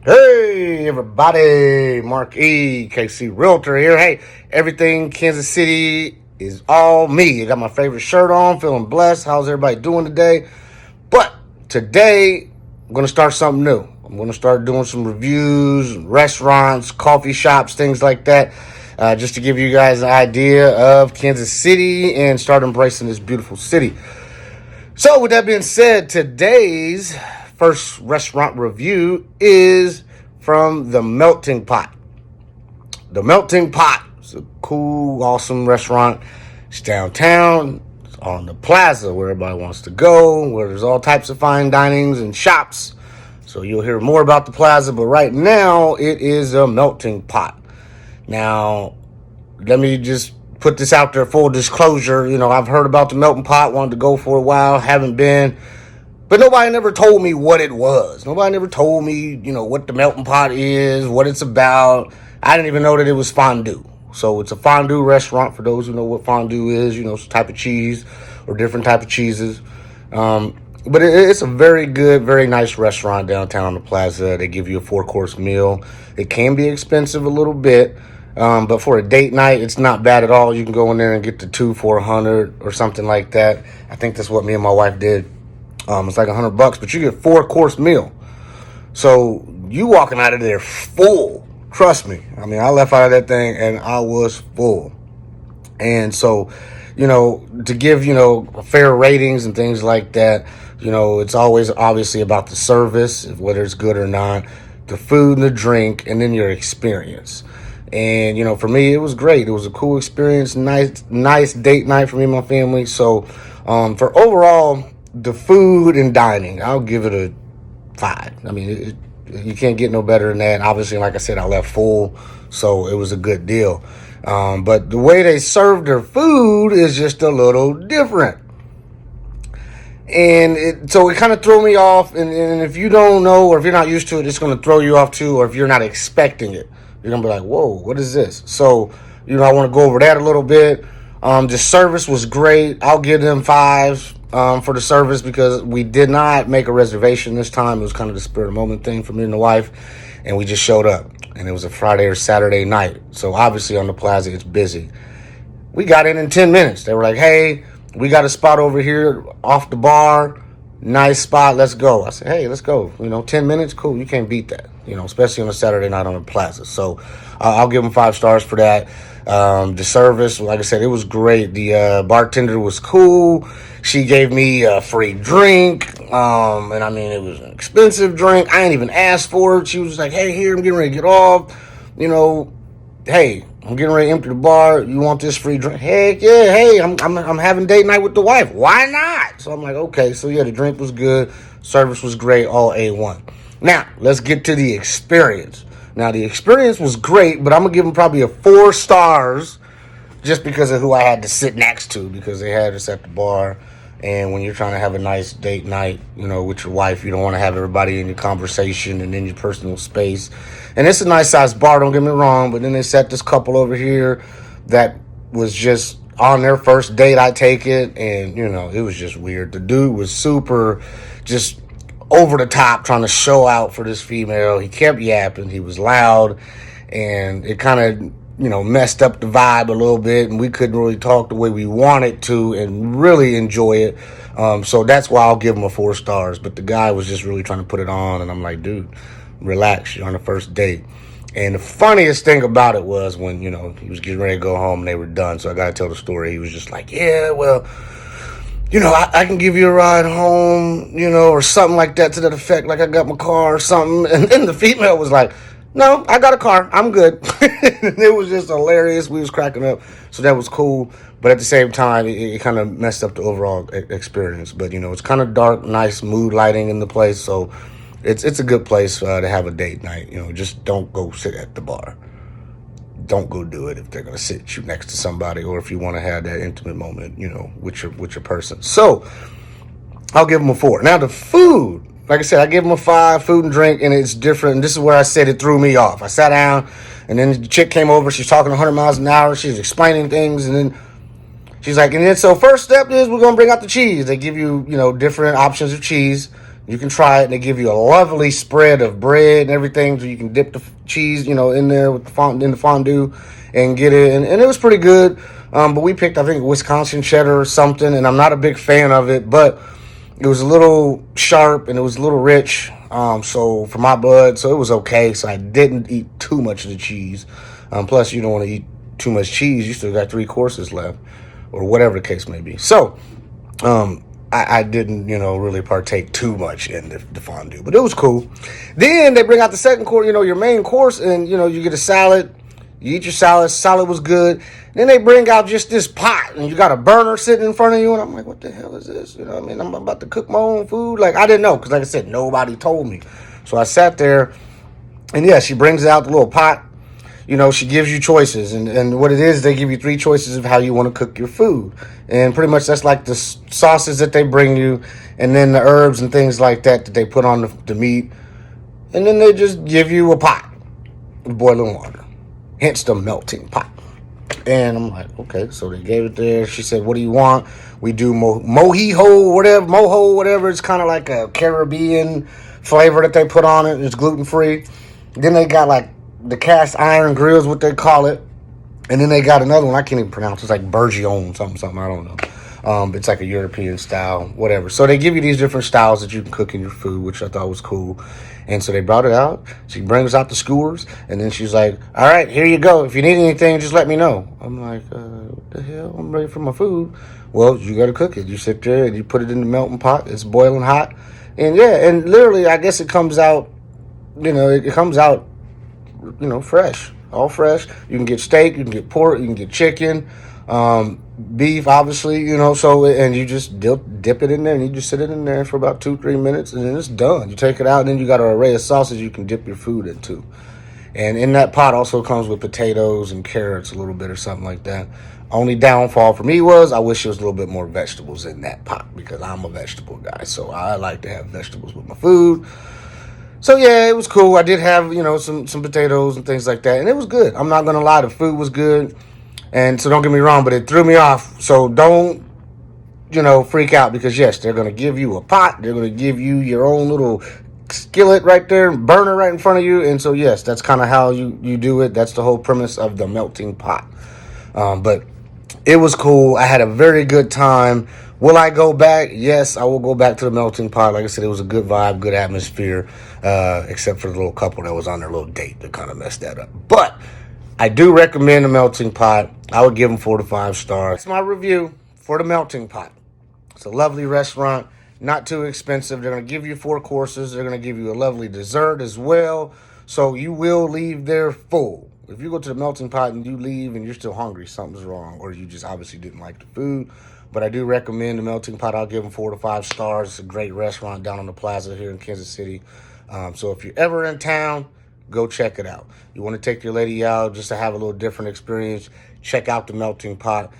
Hey everybody, Marc E, KC Realtor here. Hey, everything Kansas City is all me. I got my favorite shirt on, feeling blessed. How's everybody doing today? But today, I'm going to start something new. I'm going to start doing some reviews, restaurants, coffee shops, things like that, just to give you guys an idea of Kansas City and start embracing this beautiful city. So with that being said, today's first restaurant review is from the Melting Pot. The Melting Pot is a cool, awesome restaurant. It's downtown. It's on the PLAZA where everybody wants to go, where there's all types of fine dinings and shops. So you'll hear more about the PLAZA, but right now it is a Melting Pot. Now, let me just put this out there, full disclosure. I've heard about the Melting Pot, wanted to go for a while, haven't been. But nobody never told me what it was. Nobody never told me, what the Melting Pot is, what it's about. I didn't even know that it was fondue. So it's a fondue restaurant for those who know what fondue is, it's a type of cheese or different type of cheeses. But it's a very good, very nice restaurant downtown on the Plaza. They give you a 4-course meal. It can be expensive a little bit, but for a date night, it's not bad at all. You can go in there and get the 2 for $100 or something like that. I think that's what me and my wife did. It's like $100, but you get 4-course meal. So you walking out of there full. Trust me. I mean, I left out of that thing and I was full. And so, to give, fair ratings and things like that, it's always obviously about the service, whether it's good or not, the food and the drink, and then your experience. And, for me, it was great. It was a cool experience, nice date night for me and my family. So, for overall, the food and dining, I'll give it a 5. I mean, you can't get no better than that. Obviously, like I said, I left full, so it was a good deal. But the way they serve their food is just a little different. And so it kind of threw me off. And if you don't know, or if you're not used to it, it's going to throw you off too. Or if you're not expecting it, you're going to be like, whoa, what is this? So, I want to go over that a little bit. The service was great. I'll give them 5s. For the service, because we did not make a reservation this time. It was kind of the spirit of the moment thing for me and the wife, and we just showed up, and it was a Friday or Saturday night, so obviously on the Plaza it's busy. We got in 10 minutes. They were like, hey, we got a spot over here off the bar, nice spot, let's go. I said, hey, let's go. 10 minutes, cool. You can't beat that, especially on a Saturday night on the Plaza. So I'll give them 5 stars for that. The service, like I said, it was great. The bartender was cool. She gave me a free drink. And I mean, it was an expensive drink. I ain't even asked for it. She was like, hey, here, I'm getting ready to get off. Hey, I'm getting ready to empty the bar. You want this free drink? Heck yeah. Hey, I'm having date night with the wife. Why not? So I'm like, okay. So yeah, the drink was good. Service was great. All A1. Now, let's get to the experience. Now, the experience was great, but I'm going to give them probably a 4 stars just because of who I had to sit next to, because they had us at the bar. And when you're trying to have a nice date night, with your wife, you don't want to have everybody in your conversation and in your personal space. And it's a nice sized bar, don't get me wrong, but then they set this couple over here that was just on their first date, I take it, and, it was just weird. The dude was super just over the top trying to show out for this female. He kept yapping. He was loud, and it kind of, messed up the vibe a little bit, and we couldn't really talk the way we wanted to and really enjoy it. So that's why I'll give him a 4 stars. But the guy was just really trying to put it on, and I'm like, dude, relax. You're on the first date. And the funniest thing about it was when, he was getting ready to go home and they were done. So I got to tell the story. He was just like, yeah, well, I can give you a ride home, or something like that to that effect, like I got my car or something. And then the female was like, no, I got a car. I'm good. It was just hilarious. We was cracking up. So that was cool. But at the same time, it kind of messed up the overall experience. But, it's kind of dark, nice mood lighting in the place. So it's a good place to have a date night. Just don't go sit at the bar. Don't go do it if they're going to sit you next to somebody, or if you want to have that intimate moment, with your person. So I'll give them a 4. Now the food, like I said, I give them a 5, food and drink, and it's different. And this is where I said it threw me off. I sat down, and then the chick came over. She's talking 100 miles an hour. She's explaining things, and then she's like, and then so first step is we're going to bring out the cheese. They give you, different options of cheese. You can try it, and they give you a lovely spread of bread and everything, so you can dip the cheese, in there with the fondue, and get it. And it was pretty good. But we picked, I think, Wisconsin cheddar or something, and I'm not a big fan of it, but it was a little sharp and it was a little rich. So for my blood, so it was okay. So I didn't eat too much of the cheese. Plus, you don't want to eat too much cheese. You still got 3 courses left, or whatever the case may be. So, I didn't, really partake too much in the fondue, but it was cool. Then they bring out the second course, your main course, and, you get a salad. You eat your salad. Salad was good. Then they bring out just this pot, and you got a burner sitting in front of you, and I'm like, what the hell is this? I'm about to cook my own food. Like, I didn't know, because like I said, nobody told me. So I sat there, and yeah, she brings out the little pot. She gives you choices, and what it is, they give you 3 choices of how you want to cook your food. And pretty much that's like the sauces that they bring you, and then the herbs and things like that they put on the meat. And then they just give you a pot with boiling water, hence the melting pot. And I'm like, okay, so they gave it there. She said, what do you want? We do mojo, whatever. It's kind of like a Caribbean flavor that they put on it. It's gluten-free. Then they got like the cast iron grill is what they call it. And then they got another one I can't even pronounce. It's like Bourguignon, something. I don't know. It's like a European style, whatever. So they give you these different styles that you can cook in your food, which I thought was cool. And so they brought it out. She brings out the skewers. And then she's like, all right, here you go. If you need anything, just let me know. I'm like, what the hell? I'm ready for my food. Well, you got to cook it. You sit there and you put it in the melting pot. It's boiling hot. And yeah, and literally, I guess it comes out, it comes out, fresh. All fresh. You can get steak, you can get pork, you can get chicken, beef, obviously, so, and you just dip it in there, and you just sit it in there for about 2-3 minutes, and then it's done. You take it out, and then you got an array of sauces you can dip your food into. And in that pot also comes with potatoes and carrots, a little bit or something like that. Only downfall for me was I wish there was a little bit more vegetables in that pot, because I'm a vegetable guy, so I like to have vegetables with my food. So yeah, it was cool. I did have, some potatoes and things like that, and it was good. I'm not gonna lie, the food was good, and so don't get me wrong, but it threw me off. So don't, freak out, because yes, they're gonna give you a pot. They're gonna give you your own little skillet right there, burner right in front of you, and so yes, that's kind of how you do it. That's the whole premise of the melting pot. But it was cool. I had a very good time. Will I go back? Yes, I will go back to the melting pot. Like I said, it was a good vibe, good atmosphere, except for the little couple that was on their little date that kind of messed that up. But I do recommend the melting pot. I would give them 4 to 5 stars. That's my review for the melting pot. It's a lovely restaurant, not too expensive. They're going to give you 4 courses. They're going to give you a lovely dessert as well. So you will leave there full. If you go to the melting pot and you leave and you're still hungry, something's wrong, or you just obviously didn't like the food. But I do recommend the melting pot. I'll give them 4 to 5 stars. It's a great restaurant down on the PLAZA here in Kansas City. So if you're ever in town, go check it out. You want to take your lady out just to have a little different experience, check out the melting pot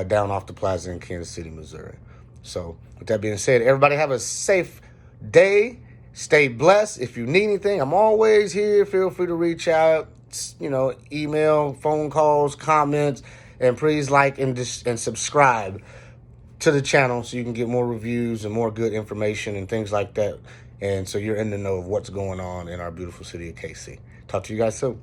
down off the PLAZA in Kansas City, Missouri. So with that being said, everybody have a safe day. Stay blessed. If you need anything, I'm always here. Feel free to reach out, email, phone calls, comments, and please like and subscribe to the channel so you can get more reviews and more good information and things like that. And so you're in the know of what's going on in our beautiful city of KC. Talk to you guys soon.